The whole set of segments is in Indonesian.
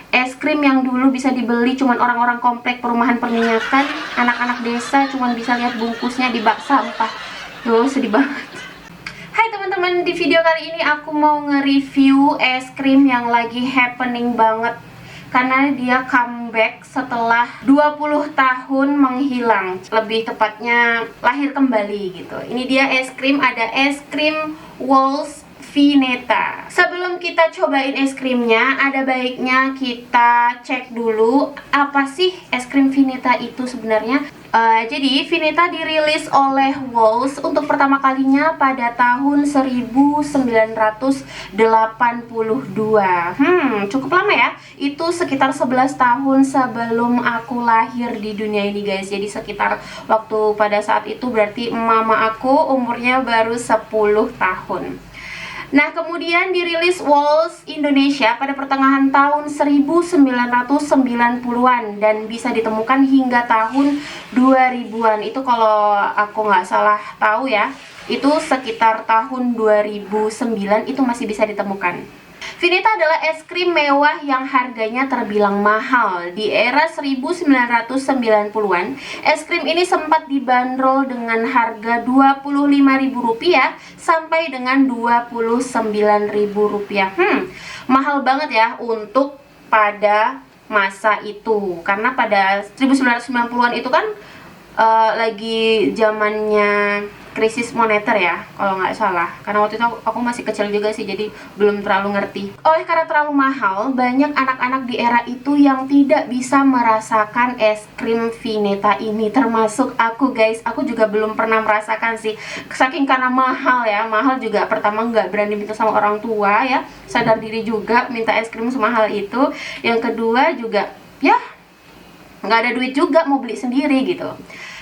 Es krim yang dulu bisa dibeli cuman orang-orang komplek perumahan perminyakan, anak-anak desa cuman bisa lihat bungkusnya di bak sampah. Duh, sedih banget. Hai teman-teman, di video kali ini aku mau nge-review es krim yang lagi happening banget karena dia comeback setelah 20 tahun menghilang. Lebih tepatnya lahir kembali gitu. Ini dia es krim, ada es krim Wall's Vineta. Sebelum kita cobain es krimnya, ada baiknya kita cek dulu apa sih es krim Vineta itu sebenarnya. Jadi Vineta dirilis oleh Wall's untuk pertama kalinya pada tahun 1982. Cukup lama ya. Itu sekitar 11 tahun sebelum aku lahir di dunia ini guys. Jadi sekitar waktu pada saat itu berarti mama aku umurnya baru 10 tahun. Nah, kemudian dirilis Wall's Indonesia pada pertengahan tahun 1990-an dan bisa ditemukan hingga tahun 2000-an. Itu kalau aku nggak salah tahu ya, itu sekitar tahun 2009 itu masih bisa ditemukan. Vineta adalah es krim mewah yang harganya terbilang mahal. Di era 1990-an, es krim ini sempat dibanderol dengan harga Rp25.000 sampai dengan Rp29.000. Mahal banget ya untuk pada masa itu. Karena pada 1990-an itu kan lagi zamannya krisis moneter ya, kalau nggak salah. Karena waktu itu aku masih kecil juga sih, jadi belum terlalu ngerti. Oleh karena terlalu mahal, banyak anak-anak di era itu yang tidak bisa merasakan es krim Vineta ini, termasuk aku guys. Aku juga belum pernah merasakan sih, saking karena mahal ya. Mahal juga, pertama nggak berani minta sama orang tua ya, sadar diri juga minta es krim semahal itu. Yang kedua juga ya nggak ada duit juga mau beli sendiri gitu.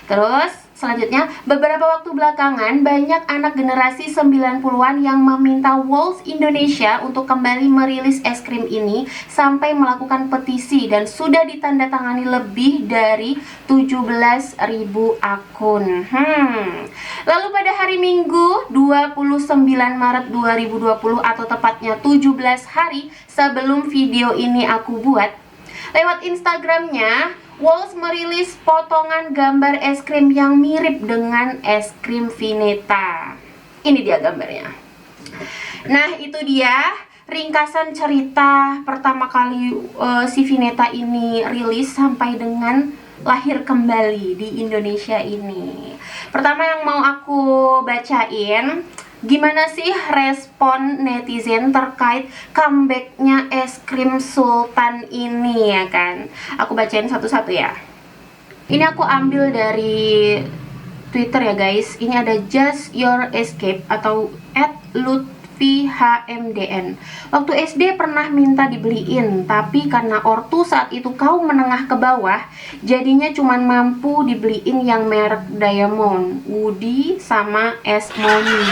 Terus selanjutnya, beberapa waktu belakangan banyak anak generasi 90-an yang meminta Wall's Indonesia untuk kembali merilis es krim ini sampai melakukan petisi dan sudah ditandatangani lebih dari 17.000 akun. Lalu pada hari Minggu 29 Maret 2020 atau tepatnya 17 hari sebelum video ini aku buat, lewat Instagramnya, Wall's merilis potongan gambar es krim yang mirip dengan es krim Vineta. Ini dia gambarnya. Nah, itu dia ringkasan cerita pertama kali si Vineta ini rilis sampai dengan lahir kembali di Indonesia ini. Pertama yang mau aku bacain, gimana sih respon netizen terkait comebacknya es krim Sultan ini ya kan? Aku bacain satu-satu ya. Ini aku ambil dari Twitter ya guys. Ini ada Just Your Escape atau @lutfihmdn. Waktu SD pernah minta dibeliin, tapi karena ortu saat itu kaum menengah ke bawah, jadinya cuman mampu dibeliin yang merek Diamond, Woody, sama Es Money.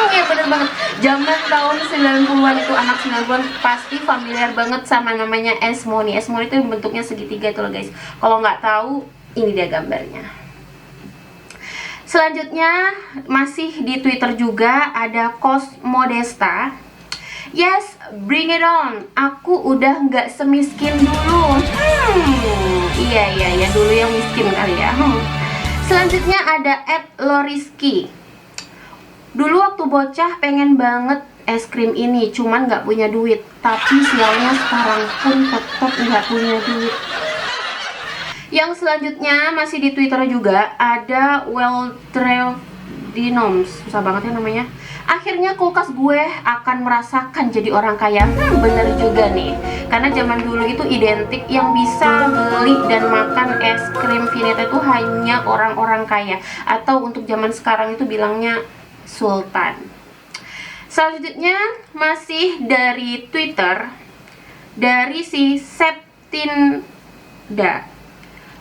Ya bener banget. Zaman tahun 90-an itu, anak 90-an pasti familiar banget sama namanya Es Money. Es Money itu bentuknya segitiga itu loh guys. Kalau nggak tahu, ini dia gambarnya. Selanjutnya masih di Twitter juga ada Cosmodesta. Yes, bring it on. Aku udah nggak semiskin dulu. Iya, dulu yang miskin kali ya. Selanjutnya ada @loriski. Dulu waktu bocah pengen banget es krim ini, cuman nggak punya duit. Tapi sialnya sekarang pun tetap nggak punya duit. Yang selanjutnya masih di Twitter juga ada Weltrevdinoms, susah banget ya namanya. Akhirnya kulkas gue akan merasakan jadi orang kaya. Bener juga nih, karena zaman dulu itu identik yang bisa beli dan makan es krim Vineta itu hanya orang-orang kaya, atau untuk zaman sekarang itu bilangnya sultan. Selanjutnya masih dari Twitter, dari si Septinda.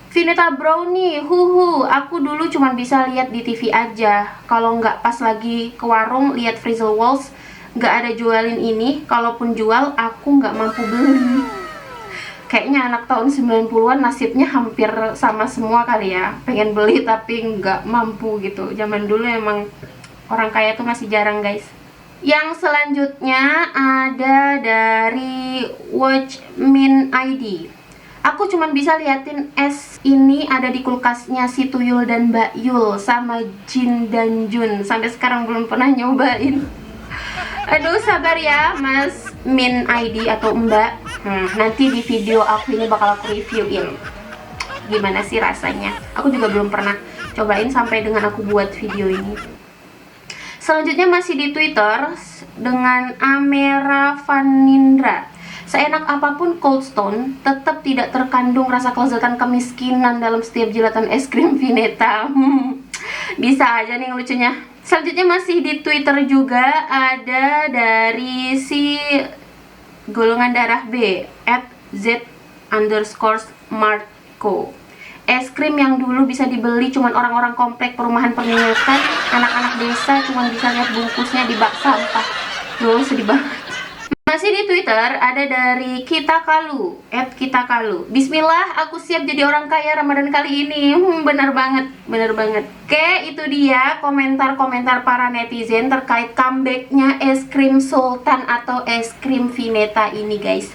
Vineta brownie, aku dulu cuma bisa lihat di TV aja. Kalau nggak pas lagi ke warung lihat Frizzle Walls nggak ada jualin ini. Kalaupun jual, aku nggak mampu beli. Kayaknya anak tahun 90-an nasibnya hampir sama semua kali ya. Pengen beli tapi nggak mampu gitu. Zaman dulu emang orang kaya tuh masih jarang guys. Yang selanjutnya ada dari Watch Min ID. Aku cuman bisa liatin es ini ada di kulkasnya si Tuyul dan Mbak Yul sama Jin dan Jun. Sampai sekarang belum pernah nyobain. Aduh, sabar ya Mas Min ID atau Mbak. Nanti di video aku ini bakal aku reviewin gimana sih rasanya. Aku juga belum pernah cobain sampai dengan aku buat video ini. Selanjutnya masih di Twitter dengan Amera Vanindra. Seenak apapun Cold Stone, tetap tidak terkandung rasa kelezatan kemiskinan dalam setiap jilatan es krim Vineta. Bisa aja nih lucunya. Selanjutnya masih di Twitter juga ada dari si golongan darah B @z_Marco. Es krim yang dulu bisa dibeli cuman orang-orang komplek perumahan perminyakan, anak-anak desa cuman bisa lihat bungkusnya di bak sampah. Duh, sedih banget. Masih di Twitter ada dari Kita Kalu, @kitakalu. Bismillah, aku siap jadi orang kaya Ramadan kali ini. Bener banget, bener banget. Oke, itu dia komentar-komentar para netizen terkait comebacknya es krim Sultan atau es krim Vineta ini, guys.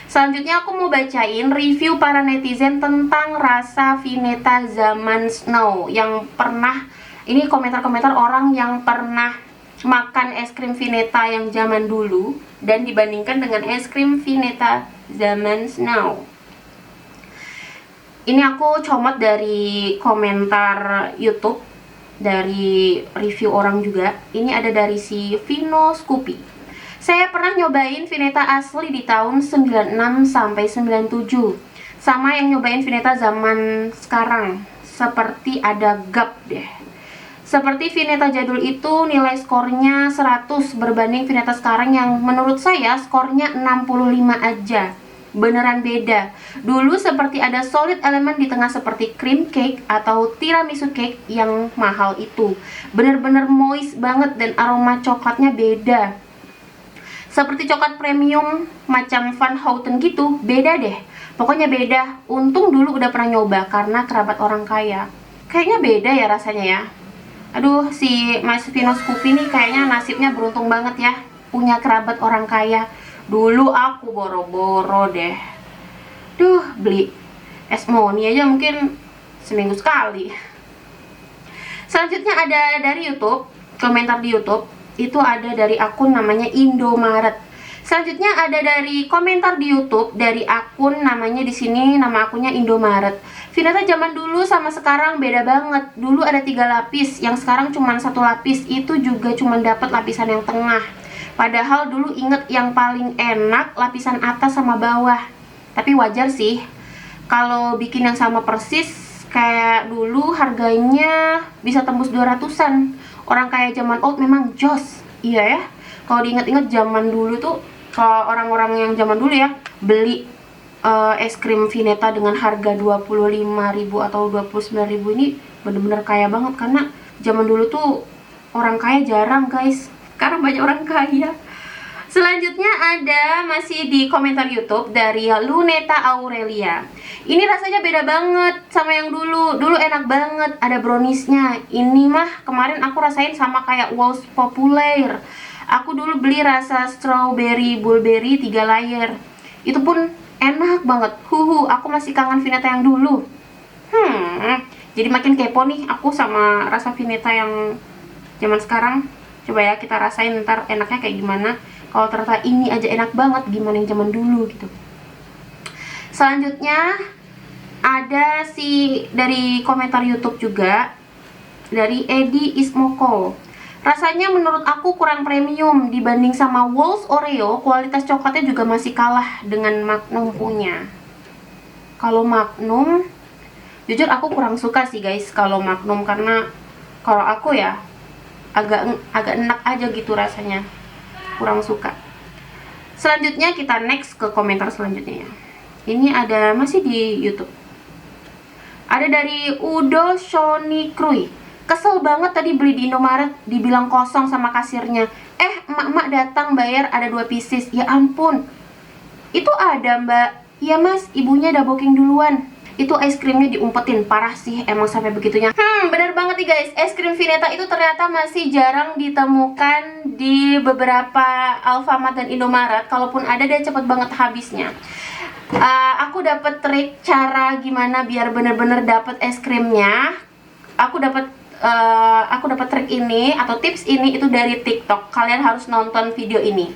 Selanjutnya aku mau bacain review para netizen tentang rasa Vineta zaman now yang pernah, ini komentar-komentar orang yang pernah makan es krim Vineta yang zaman dulu dan dibandingkan dengan es krim Vineta zaman now. Ini aku comot dari komentar YouTube, dari review orang juga. Ini ada dari si Vino Scoopy. Saya pernah nyobain Vineta asli di tahun 96 sampai 97. Sama yang nyobain Vineta zaman sekarang, seperti ada gap deh. Seperti Vineta jadul itu nilai skornya 100 berbanding Vineta sekarang yang menurut saya skornya 65 aja. Beneran beda. Dulu seperti ada solid elemen di tengah seperti cream cake atau tiramisu cake yang mahal itu. Bener-bener moist banget dan aroma coklatnya beda. Seperti coklat premium macam Van Houten gitu, beda deh. Pokoknya beda. Untung dulu udah pernah nyoba karena kerabat orang kaya. Kayaknya beda ya rasanya ya. Aduh, si Mas Vino Scoopy nih kayaknya nasibnya beruntung banget ya, punya kerabat orang kaya. Dulu aku boro-boro deh. Duh, beli es moni aja mungkin seminggu sekali. Selanjutnya ada dari YouTube, komentar di YouTube. Itu ada dari akun namanya Indomaret. Selanjutnya ada dari komentar di YouTube dari akun namanya di sini nama akunnya Indomaret. Vineta zaman dulu sama sekarang beda banget. Dulu ada 3 lapis, yang sekarang cuma 1 lapis. Itu juga cuma dapat lapisan yang tengah. Padahal dulu inget yang paling enak lapisan atas sama bawah. Tapi wajar sih kalau bikin yang sama persis kayak dulu harganya bisa tembus 200-an. Orang kaya zaman old memang jos. Iya ya. Kalau diinget-inget zaman dulu tuh, kalau orang-orang yang zaman dulu ya, beli es krim Vineta dengan harga 25.000 atau 29.000 ini bener-bener kaya banget. Karena zaman dulu tuh orang kaya jarang, guys. Sekarang banyak orang kaya. Selanjutnya ada masih di komentar YouTube dari Luneta Aurelia. Ini rasanya beda banget sama yang dulu. Dulu enak banget, ada browniesnya. Ini mah kemarin aku rasain sama kayak Walls Populer. Aku dulu beli rasa strawberry bulberry 3 layer. Itu pun enak banget. Aku masih kangen Vineta yang dulu. Jadi makin kepo nih aku sama rasa Vineta yang zaman sekarang. Coba ya kita rasain ntar enaknya kayak gimana. Kalau ternyata ini aja enak banget, gimana yang zaman dulu gitu. Selanjutnya ada dari komentar YouTube juga dari Edi Ismoko. Rasanya menurut aku kurang premium dibanding sama Walls Oreo. Kualitas coklatnya juga masih kalah dengan Magnum punya. Kalau Magnum, jujur aku kurang suka sih guys kalau Magnum, karena kalau aku ya agak enak aja gitu rasanya, kurang suka. Selanjutnya kita next ke komentar selanjutnya ya. Ini ada masih di YouTube. Ada dari Udo Shoni Krui. Kesel banget tadi beli di Indomaret, dibilang kosong sama kasirnya. Emak-emak datang bayar ada 2 pieces. Ya ampun. Itu ada mbak. Iya mas, ibunya udah booking duluan. itu es krimnya diumpetin. Parah sih emang sampai begitunya. Bener banget nih guys, es krim Vineta itu ternyata masih jarang ditemukan di beberapa Alfamart dan Indomaret. Kalaupun ada, dia cepet banget habisnya. Aku dapet trik cara gimana biar bener-bener dapet es krimnya. Aku dapet trik ini atau tips ini itu dari TikTok. Kalian harus nonton video ini.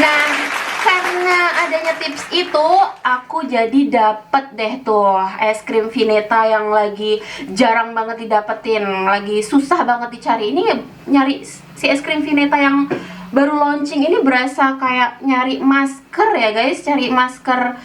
Nah, karena adanya tips itu, aku jadi dapet deh tuh es krim Vineta yang lagi jarang banget didapetin, lagi susah banget dicari. Ini nyari si es krim Vineta yang baru launching ini berasa kayak nyari masker ya guys, cari masker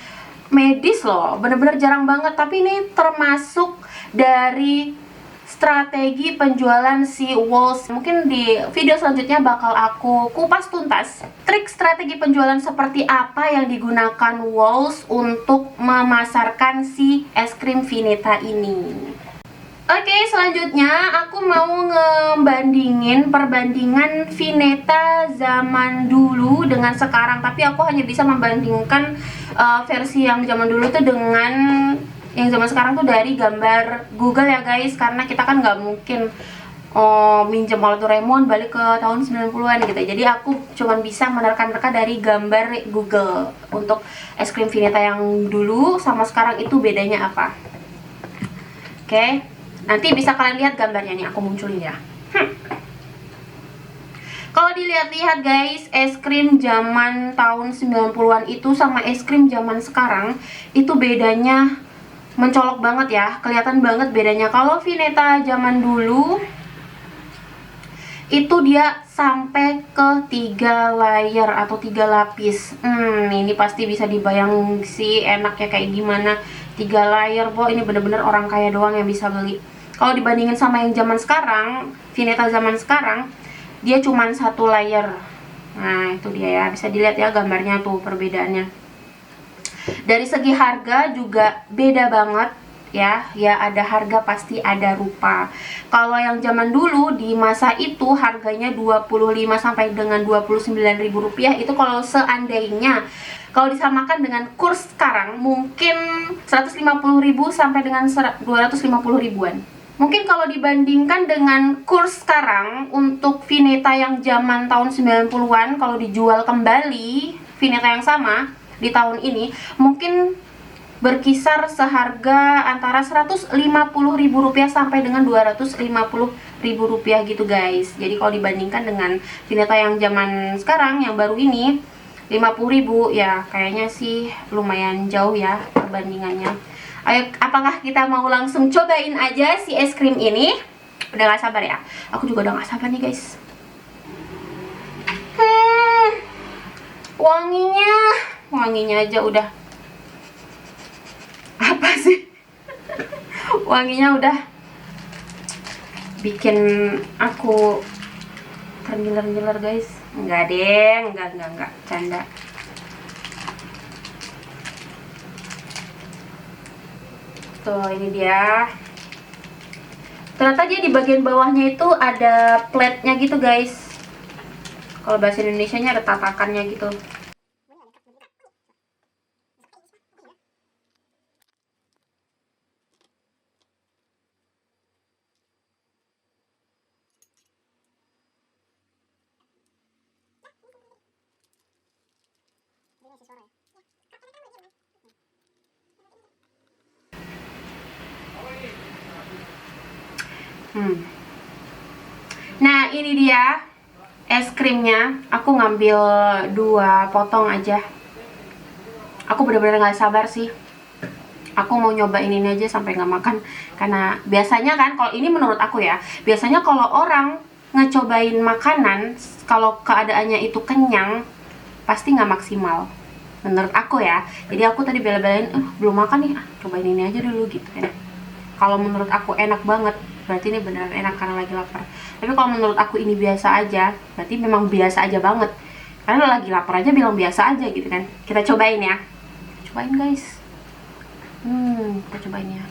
medis loh, bener-bener jarang banget. Tapi ini termasuk dari strategi penjualan si Walls. Mungkin di video selanjutnya bakal aku kupas tuntas trik strategi penjualan seperti apa yang digunakan Walls untuk memasarkan si es krim Vineta ini. Oke, selanjutnya aku mau ngebandingin perbandingan Vineta zaman dulu dengan sekarang. Tapi aku hanya bisa membandingkan versi yang zaman dulu tuh dengan yang zaman sekarang tuh dari gambar Google ya guys, karena kita kan nggak mungkin minjem All Doraemon balik ke tahun 90-an gitu. Jadi aku cuman bisa menerka-nerka dari gambar Google untuk es krim Vineta yang dulu sama sekarang itu bedanya apa. Oke, nanti bisa kalian lihat gambarnya nih, aku munculin ya. Kalau dilihat-lihat guys, es krim zaman tahun 90-an itu sama es krim zaman sekarang itu bedanya mencolok banget ya, kelihatan banget bedanya. Kalau Vineta zaman dulu itu dia sampai ke 3 layer atau 3 lapis. Ini pasti bisa dibayang sih enaknya kayak gimana 3 layer, boh. Ini bener-bener orang kaya doang yang bisa beli. Kalau dibandingin sama yang zaman sekarang, Vineta zaman sekarang dia cuman 1 layer. Nah itu dia ya, bisa dilihat ya gambarnya tuh perbedaannya. Dari segi harga juga beda banget ya. Ya ada harga pasti ada rupa. Kalau yang zaman dulu di masa itu harganya 25 sampai dengan 29.000 rupiah. Itu kalau seandainya, kalau disamakan dengan kurs sekarang mungkin 150.000 sampai dengan 250 ribuan. Mungkin kalau dibandingkan dengan kurs sekarang untuk Vineta yang zaman tahun 90-an, kalau dijual kembali Vineta yang sama di tahun ini mungkin berkisar seharga antara 150.000 rupiah sampai dengan 250.000 rupiah gitu guys. Jadi kalau dibandingkan dengan Vineta yang zaman sekarang yang baru ini 50.000 ya kayaknya sih lumayan jauh ya perbandingannya. Ayo, apakah kita mau langsung cobain aja si es krim ini? Udah gak sabar ya, aku juga udah gak sabar nih guys. Wanginya aja udah apa sih? Wanginya udah bikin aku tergiler-giler guys. Enggak deh, enggak, canda. Tuh ini dia. Ternyata dia di bagian bawahnya itu ada plate-nya gitu guys. Kalau bahasa Indonesianya ada tatakannya gitu. Nah ini dia es krimnya. Aku ngambil 2 potong aja. Aku bener-bener gak sabar sih. Aku mau nyobain ini aja sampai gak makan. Karena biasanya kan, kalau ini menurut aku ya, biasanya kalau orang ngecobain makanan, kalau keadaannya itu kenyang, pasti gak maksimal menurut aku ya. Jadi aku tadi bela-belain, belum makan nih, cobain ini aja dulu gitu kan. Kalau menurut aku enak banget, berarti ini beneran enak karena lagi lapar. Tapi kalau menurut aku ini biasa aja, berarti memang biasa aja banget. Karena lagi lapar aja bilang biasa aja gitu kan. Kita cobain ya. Cobain guys. Kita cobain ya.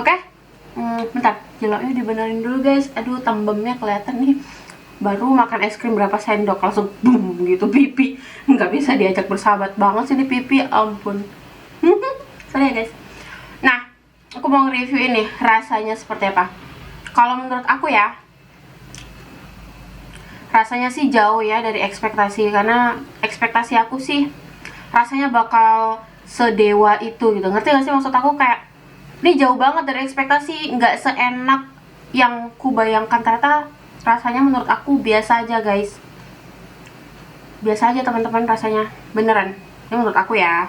Oke. Bentar, jeloknya dibenerin dulu guys. Aduh, tembemnya kelihatan nih. Baru makan es krim berapa sendok langsung boom gitu pipi. Nggak bisa diajak bersahabat banget sih ini pipi, ampun. Sorry ya guys. Nah, aku mau nge-review ini rasanya seperti apa. Kalau menurut aku ya, rasanya sih jauh ya dari ekspektasi, karena ekspektasi aku sih rasanya bakal sedewa itu gitu. Ngerti gak sih maksud aku? Kayak ini jauh banget dari ekspektasi, nggak seenak yang ku bayangkan. Ternyata rasanya menurut aku biasa aja guys, biasa aja teman-teman rasanya, beneran. Ini menurut aku ya.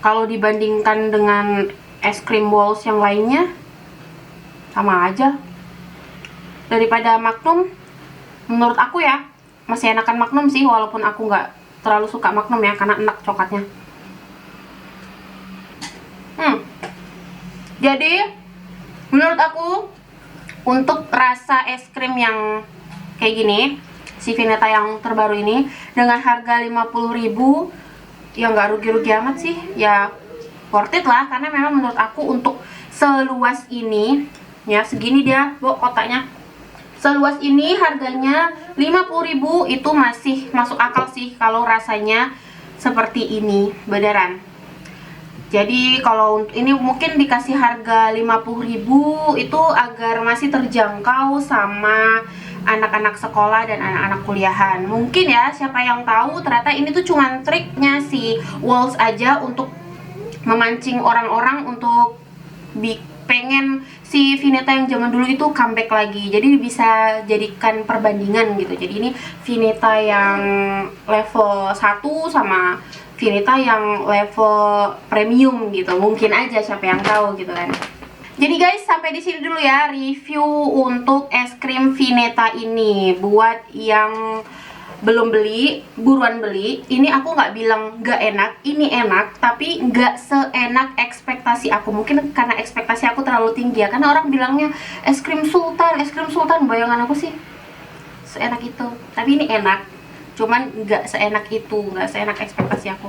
Kalau dibandingkan dengan es krim Walls yang lainnya, sama aja. Daripada Magnum, menurut aku ya masih enakan Magnum sih, walaupun aku nggak terlalu suka Magnum ya, karena enak coklatnya. Jadi menurut aku untuk rasa es krim yang kayak gini, si Vineta yang terbaru ini, dengan harga 50.000 ya nggak rugi-rugi amat sih, ya worth it lah. Karena memang menurut aku untuk seluas ini ya, segini dia kotaknya, seluas ini harganya 50.000 itu masih masuk akal sih kalau rasanya seperti ini, beneran. Jadi kalau ini mungkin dikasih harga 50.000 itu agar masih terjangkau sama anak-anak sekolah dan anak-anak kuliahan. Mungkin ya, siapa yang tahu ternyata ini tuh cuman triknya si Walls aja untuk memancing orang-orang untuk pengen si Vineta yang zaman dulu itu comeback lagi. Jadi bisa jadikan perbandingan gitu. Jadi ini Vineta yang level 1 sama Vineta yang level premium gitu. Mungkin aja, siapa yang tahu gitu kan. Jadi guys, sampai di sini dulu ya review untuk es krim Vineta ini. Buat yang belum beli, buruan beli. Ini aku nggak bilang nggak enak, ini enak, tapi nggak seenak ekspektasi aku. Mungkin karena ekspektasi aku terlalu tinggi ya, karena orang bilangnya es krim sultan, bayangan aku sih seenak itu. Tapi ini enak, cuman nggak seenak itu, nggak seenak ekspektasi aku.